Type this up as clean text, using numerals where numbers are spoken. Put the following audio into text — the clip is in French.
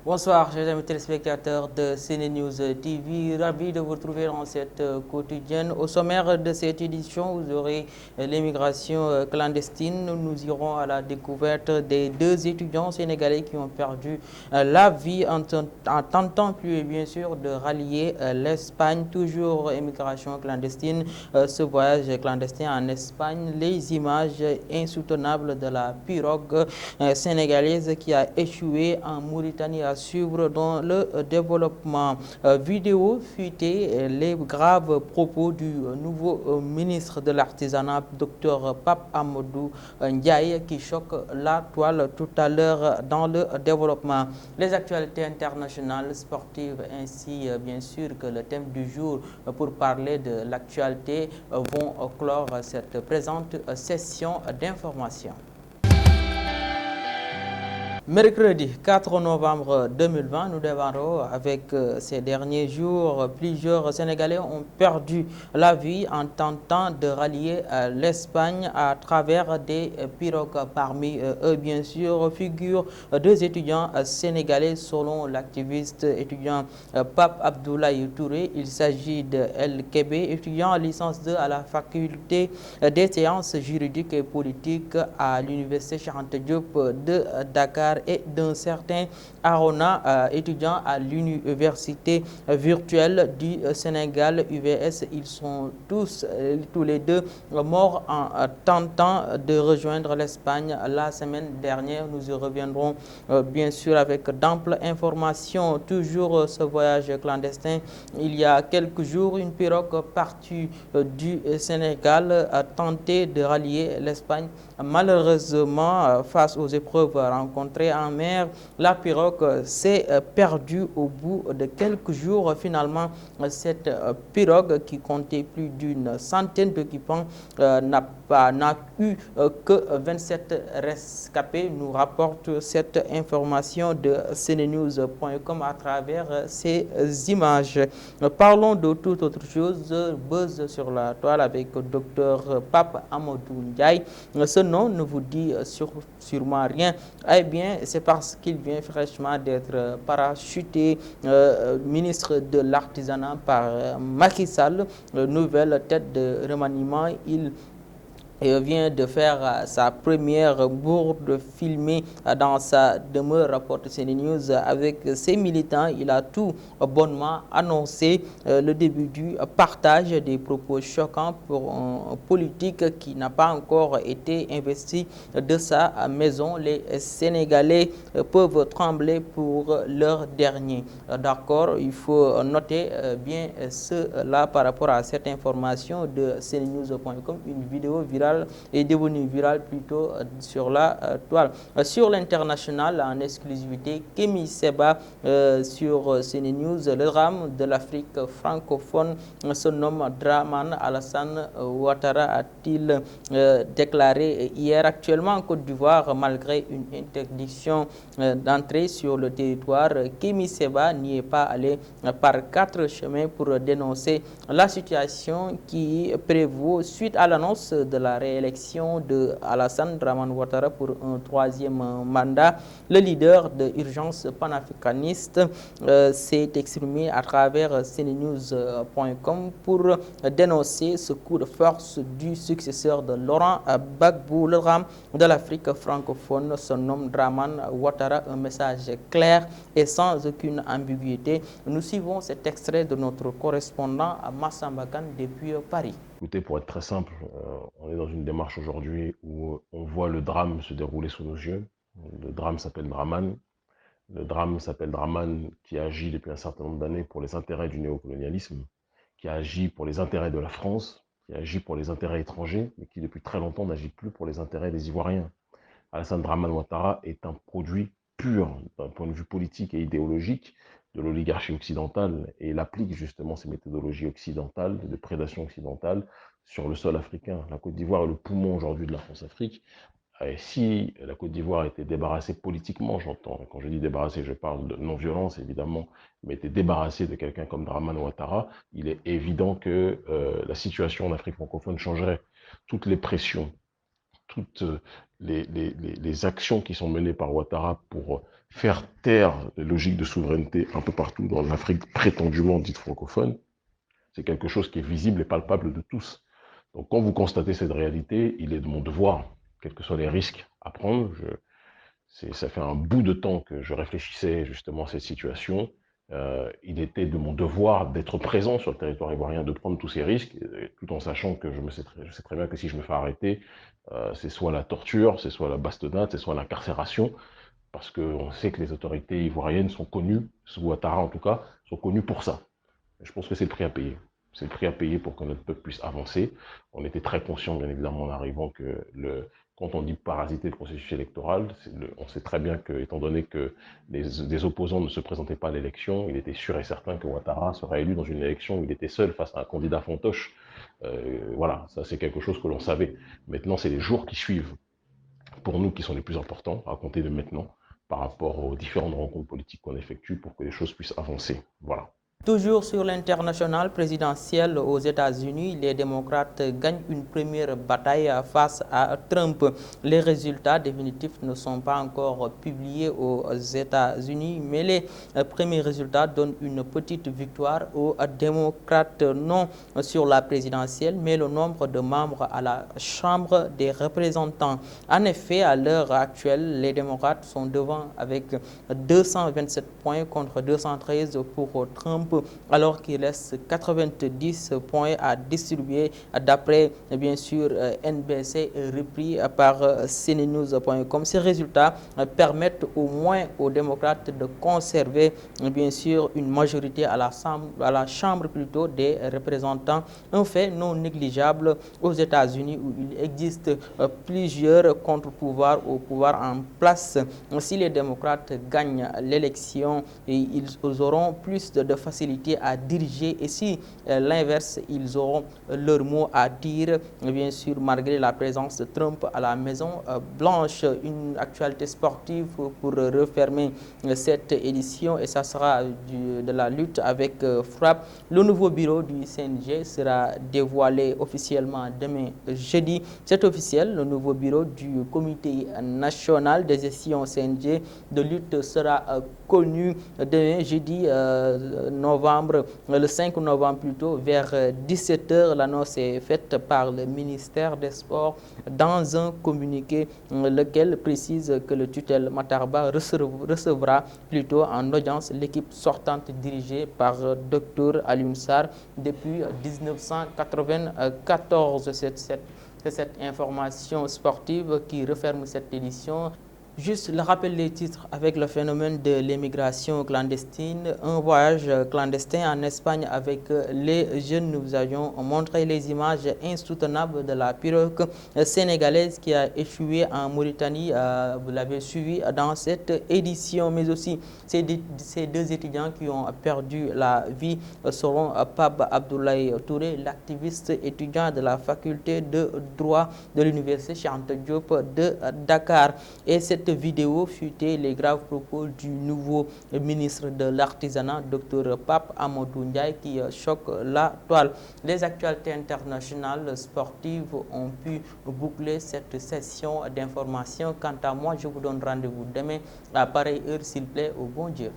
Bonsoir, chers amis téléspectateurs de CNews TV. Ravi de vous retrouver dans cette quotidienne. Au sommaire de cette édition, vous aurez l'immigration clandestine. Nous irons à la découverte des deux étudiants sénégalais qui ont perdu la vie en tentant plus bien sûr de rallier l'Espagne. Toujours immigration clandestine. Ce voyage clandestin en Espagne, les images insoutenables de la pirogue sénégalaise qui a échoué en Mauritanie à suivre dans le développement vidéo fuité les graves propos du nouveau ministre de l'Artisanat, Dr Pape Amadou Ndiaye, qui choque la toile tout à l'heure dans le développement. Les actualités internationales, sportives ainsi bien sûr que le thème du jour pour parler de l'actualité vont clore cette présente session d'information. Mercredi 4 novembre 2020, nous démarrons avec ces derniers jours. Plusieurs Sénégalais ont perdu la vie en tentant de rallier l'Espagne à travers des pirogues. Parmi eux, bien sûr, figurent deux étudiants sénégalais selon l'activiste étudiant Pape Abdoulaye Touré. Il s'agit de El Kébé, étudiant en licence 2 à la faculté des sciences juridiques et politiques à l'université Cheikh Anta Diop de Dakar, et d'un certain Arona, étudiant à l'université virtuelle du Sénégal, UVS. Ils sont tous les deux morts en tentant de rejoindre l'Espagne la semaine dernière. Nous y reviendrons bien sûr avec d'amples informations. Toujours ce voyage clandestin. Il y a quelques jours, une pirogue partie du Sénégal a tenté de rallier l'Espagne. Malheureusement, face aux épreuves rencontrées en mer, la pirogue s'est perdue au bout de quelques jours. Finalement, cette pirogue qui comptait plus d'une centaine d'occupants n'a eu que 27 rescapés, nous rapporte cette information de cnenews.com à travers ces images. Parlons de toute autre chose. Buzz sur la toile avec Dr Pape Amadou Ndiaye. Ce nom ne vous dit sûrement rien. Eh bien, c'est parce qu'il vient fraîchement d'être parachuté ministre de l'Artisanat par Macky Sall, nouvelle tête de remaniement. Il vient de faire sa première bourde filmée dans sa demeure, rapporte CNews, avec ses militants. Il a tout bonnement annoncé le début du partage des propos choquants pour un politique qui n'a pas encore été investi de sa maison. Les Sénégalais peuvent trembler pour leur dernier. D'accord, il faut noter bien cela par rapport à cette information de cnenews.com. Une vidéo virale est devenue virale plutôt sur la toile. Sur l'international, en exclusivité, Kémi Seba sur CNews. Le drame de l'Afrique francophone se nomme Draman Alassane Ouattara, a-t-il déclaré hier. Actuellement en Côte d'Ivoire, malgré une interdiction d'entrée sur le territoire, Kémi Seba n'y est pas allé par 4 chemins pour dénoncer la situation qui prévaut suite à l'annonce de la réélection de Alassane Dramane Ouattara pour un troisième mandat. Le leader de Urgence panafricaniste s'est exprimé à travers cnenews.com pour dénoncer ce coup de force du successeur de Laurent Gbagbo. Le drame de l'Afrique francophone se nomme Dramane Ouattara, un message clair et sans aucune ambiguïté. Nous suivons cet extrait de notre correspondant à Massambakan depuis Paris. Écoutez, pour être très simple, on est dans une démarche aujourd'hui où on voit le drame se dérouler sous nos yeux. Le drame s'appelle Draman. Le drame s'appelle Draman qui agit depuis un certain nombre d'années pour les intérêts du néocolonialisme, qui agit pour les intérêts de la France, qui agit pour les intérêts étrangers, mais qui depuis très longtemps n'agit plus pour les intérêts des Ivoiriens. Alassane Dramane Ouattara est un produit pur d'un point de vue politique et idéologique de l'oligarchie occidentale, et il applique justement ces méthodologies occidentales, de prédation occidentale, sur le sol africain. La Côte d'Ivoire est le poumon aujourd'hui de la France-Afrique. Et si la Côte d'Ivoire était débarrassée politiquement, j'entends, quand je dis débarrassée, je parle de non-violence évidemment, mais était débarrassée de quelqu'un comme Dramane Ouattara, il est évident que la situation en Afrique francophone changerait. Toutes les pressions, toute les actions qui sont menées par Ouattara pour faire taire les logiques de souveraineté un peu partout dans l'Afrique prétendument dite francophone, c'est quelque chose qui est visible et palpable de tous. Donc quand vous constatez cette réalité, il est de mon devoir, quels que soient les risques à prendre, ça fait un bout de temps que je réfléchissais justement à cette situation. Il était de mon devoir d'être présent sur le territoire ivoirien, de prendre tous ces risques, tout en sachant que je sais très bien que si je me fais arrêter, c'est soit la torture, c'est soit la bastonnade, c'est soit l'incarcération, parce qu'on sait que les autorités ivoiriennes sont connues, sous Ouattara en tout cas, sont connues pour ça. Et je pense que c'est le prix à payer. C'est le prix à payer pour que notre peuple puisse avancer. On était très conscient, bien évidemment, en arrivant que quand on dit parasiter le processus électoral, on sait très bien que, étant donné que des opposants ne se présentaient pas à l'élection, il était sûr et certain que Ouattara serait élu dans une élection où il était seul face à un candidat fantoche. Voilà, ça c'est quelque chose que l'on savait. Maintenant, c'est les jours qui suivent, pour nous, qui sont les plus importants, à compter de maintenant, par rapport aux différentes rencontres politiques qu'on effectue pour que les choses puissent avancer. Voilà. Toujours sur l'international présidentiel aux États-Unis, les démocrates gagnent une première bataille face à Trump. Les résultats définitifs ne sont pas encore publiés aux États-Unis, mais les premiers résultats donnent une petite victoire aux démocrates, non sur la présidentielle, mais le nombre de membres à la Chambre des représentants. En effet, à l'heure actuelle, les démocrates sont devant avec 227 points contre 213 pour Trump, alors qu'il reste 90 points à distribuer d'après bien sûr NBC repris par CNews.com. Ces résultats permettent au moins aux démocrates de conserver bien sûr une majorité à la chambre plutôt des représentants, un fait non négligeable aux États-Unis où il existe plusieurs contre-pouvoirs au pouvoir en place. Si les démocrates gagnent l'élection, ils auront plus de facilité à diriger, et si l'inverse, ils auront leur mot à dire, bien sûr, malgré la présence de Trump à la Maison Blanche. Une actualité sportive pour refermer cette édition, et ça sera de la lutte avec frappe. Le nouveau bureau du CNG sera dévoilé officiellement demain jeudi. C'est officiel, le nouveau bureau du comité national des gestions CNG de lutte sera connu demain jeudi le 5 novembre plutôt, vers 17h. L'annonce est faite par le ministère des Sports dans un communiqué lequel précise que le tutelle Matarba recevra plutôt en audience l'équipe sortante dirigée par Dr Alioune Sarr depuis 1994. C'est cette information sportive qui referme cette édition. Juste le rappel des titres avec le phénomène de l'immigration clandestine. Un voyage clandestin en Espagne avec les jeunes. Nous avions montré les images insoutenables de la pirogue sénégalaise qui a échoué en Mauritanie. Vous l'avez suivi dans cette édition. Mais aussi ces deux étudiants qui ont perdu la vie seront Pape Abdoulaye Touré, l'activiste étudiant de la faculté de droit de l'université Cheikh Anta Diop de Dakar. Et cette vidéo fuitée les graves propos du nouveau ministre de l'Artisanat, Dr Pape Amadou Ndiaye, qui choque la toile. Les actualités internationales sportives ont pu boucler cette session d'information. Quant à moi, je vous donne rendez-vous demain à pareille heure, s'il plaît, au bon Dieu.